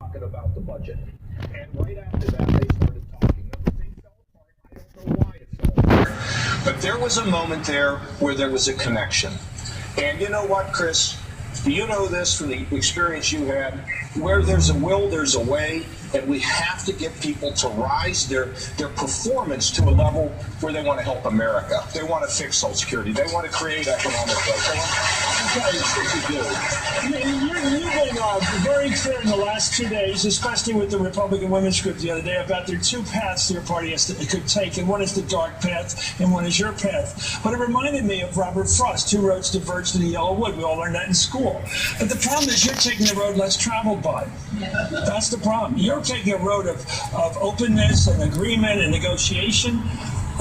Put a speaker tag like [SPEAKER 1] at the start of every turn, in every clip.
[SPEAKER 1] talking about the budget. And right after that, they started talking. Now, the thing fell apart. I don't know why it fell apart. But there was a moment there where there was a connection. And you know what, Chris? You know this from the experience you had. Where there's a will, there's a way. And we have to get people to rise their performance to a level where they want to help America. They want to fix Social Security. They want to create economic growth.
[SPEAKER 2] You've been very clear in the last 2 days, especially with the Republican Women's Group the other day, about there are two paths your party could take, and one is the dark path, and one is your path. But it reminded me of Robert Frost, two roads diverged in the Yellow Wood. We all learned that in school. But the problem is you're taking the road less traveled by. That's the problem. You're taking a road of openness and agreement and negotiation,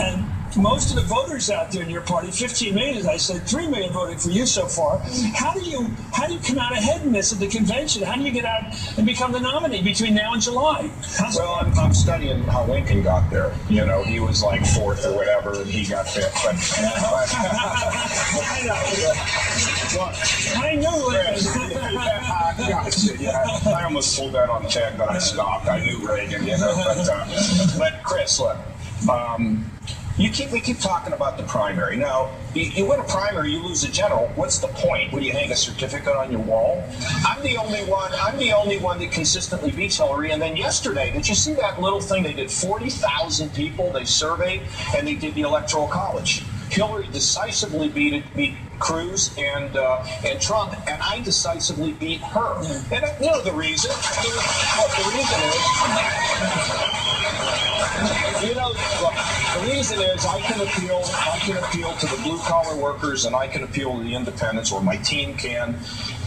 [SPEAKER 2] and most of the voters out there in your party, 15 million, as I said, 3 million voted for you so far. How do you come out ahead in this at the convention? How do you get out and become the nominee between now and July?
[SPEAKER 1] Well, I'm studying how Lincoln got there. You know, he was like fourth or whatever, and he got picked.
[SPEAKER 2] I know Lincoln.
[SPEAKER 1] I almost pulled that on Ted, but I stopped. I knew Reagan, you know. But Chris, look. We keep talking about the primary. Now, you win a primary, you lose a general. What's the point? Will you hang a certificate on your wall? I'm the only one that consistently beats Hillary. And then yesterday, did you see that little thing? They did 40,000 people. They surveyed, and they did the Electoral College. Hillary decisively beat Cruz and Trump, and I decisively beat her. And you know the reason? The reason is. You know, look, the reason is I can appeal to the blue-collar workers, and I can appeal to the independents, or my team can,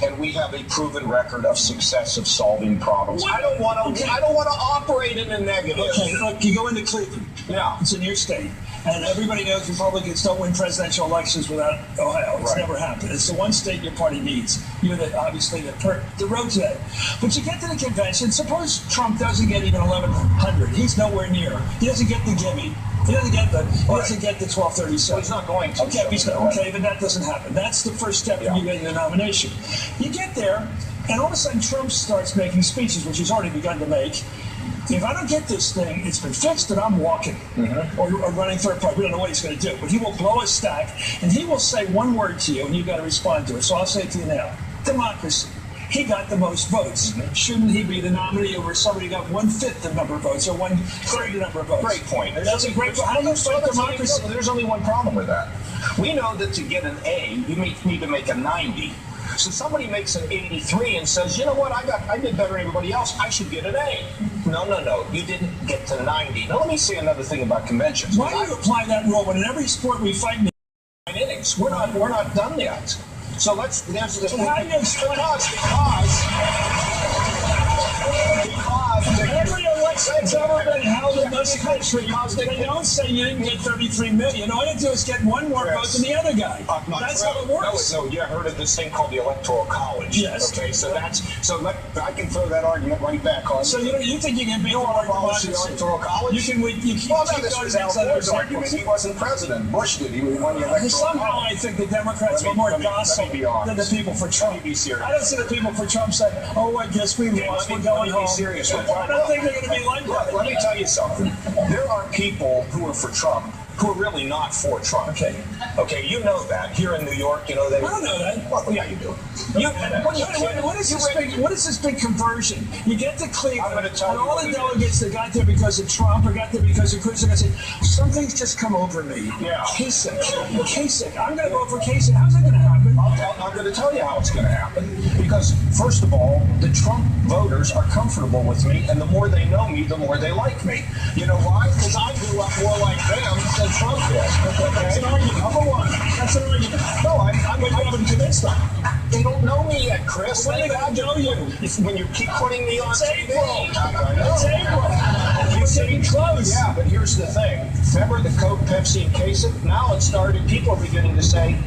[SPEAKER 1] and we have a proven record of success of solving problems. I don't want to operate in a negative.
[SPEAKER 2] Okay, look, you go into Cleveland.
[SPEAKER 1] Yeah.
[SPEAKER 2] It's in your state. And everybody knows Republicans don't win presidential elections without Ohio. It's never happened. It's the one state your party needs. You're obviously the road to that. But you get to the convention. Suppose Trump doesn't get even 1,100. He's nowhere near. He doesn't get the gimme. He doesn't get the 1237.
[SPEAKER 1] Well, he's not going to.
[SPEAKER 2] Okay, but that doesn't happen. That's the first step in you getting the nomination. You get there, and all of a sudden Trump starts making speeches, which he's already begun to make. If I don't get this thing, it's been fixed, and I'm walking or running third party. We don't know what he's going to do, but he will blow a stack, and he will say one word to you, and you've got to respond to it. So I'll say it to you now. Democracy. He got the most votes. Shouldn't he be the nominee over somebody who got 1/5 the number of votes or 1/3 the number of votes?
[SPEAKER 1] Great point.
[SPEAKER 2] That's a great point. How do you fight democracy?
[SPEAKER 1] There's only one problem with that. We know that to get an A, you need to make a 90. So somebody makes an 83 and says, you know what, I did better than everybody else. I should get an A. No. You didn't get to 90. Now let me say another thing about conventions.
[SPEAKER 2] Why do you apply that rule when in every sport we fight in
[SPEAKER 1] innings? We're not done yet. So let's answer this.
[SPEAKER 2] How do you explain every election that's ever been held in this country, they don't say you didn't get 33 million. All you do is get one more vote than the other guy. That's how it works.
[SPEAKER 1] No, you heard of this thing called the Electoral College.
[SPEAKER 2] Yes.
[SPEAKER 1] Okay, so I can throw that argument right back on.
[SPEAKER 2] So you think you can beat the
[SPEAKER 1] Electoral College?
[SPEAKER 2] You can this
[SPEAKER 1] was Al Gore's argument. He wasn't president. Bush did. He won the Electoral College.
[SPEAKER 2] Somehow I think the Democrats were more docile than the people for Trump.
[SPEAKER 1] Let me be serious.
[SPEAKER 2] I don't see the people for Trump saying, oh, I guess we lost. We're going home.
[SPEAKER 1] Serious.
[SPEAKER 2] I don't think they're going to be like that.
[SPEAKER 1] Let me tell you something. There are people who are for Trump who are really not for Trump. Okay, you know that. Here in New York, you know that.
[SPEAKER 2] I don't know that.
[SPEAKER 1] Well, yeah, you do.
[SPEAKER 2] What is this big conversion? You get to Cleveland, and all the
[SPEAKER 1] you
[SPEAKER 2] delegates that got there because of Trump or got there because of Cruz are going to say, something's just come over me.
[SPEAKER 1] Yeah.
[SPEAKER 2] Kasich. I'm going to vote for Kasich. How's that going to happen?
[SPEAKER 1] I'm going to tell you how it's going to happen. Because, first of all, the Trump voters are comfortable with me, and the more they know me, the more they like me. You know why? Because I grew up more like them than Trump did. That's an argument. Number one. That's an argument. No, I haven't convinced them. They don't know me yet, Chris.
[SPEAKER 2] When they got to know you?
[SPEAKER 1] When you keep putting me on TV.
[SPEAKER 2] It's April. You're getting close.
[SPEAKER 1] Yeah, but here's the thing. Remember the Coke, Pepsi, and Kasich? Now it started. People are beginning to say,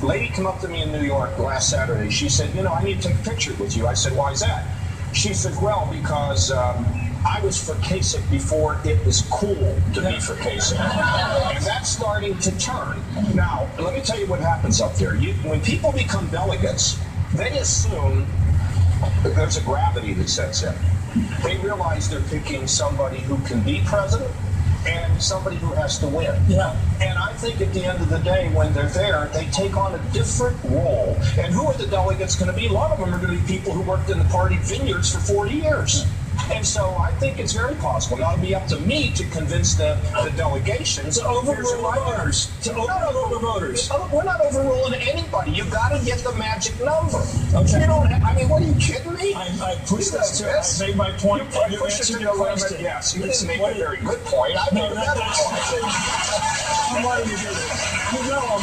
[SPEAKER 1] a lady came up to me in New York last Saturday. She said, you know, I need to take a picture with you. I said, why is that? She said, well, because I was for Kasich before it was cool to be for Kasich. And that's starting to turn. Now, let me tell you what happens up there. When people become delegates, they assume there's a gravity that sets in. They realize they're picking somebody who can be president and somebody who has to win.
[SPEAKER 2] Yeah.
[SPEAKER 1] And I think at the end of the day, when they're there, they take on a different role. And who are the delegates going to be? A lot of them are going to be people who worked in the party vineyards for 40 years. And so I think it's very possible. Now it'll be up to me to convince the delegations
[SPEAKER 2] To overrule the voters. To overrule the voters.
[SPEAKER 1] We're not overruling anybody. You've got to get the magic number.
[SPEAKER 2] Okay.
[SPEAKER 1] You don't have, I mean, what are you kidding me?
[SPEAKER 2] I pushed this to. I made my point.
[SPEAKER 1] You pushed it to the limit. Yes, you didn't make a very good point. I made a better point.
[SPEAKER 2] I'm wanting to do this. You know I'm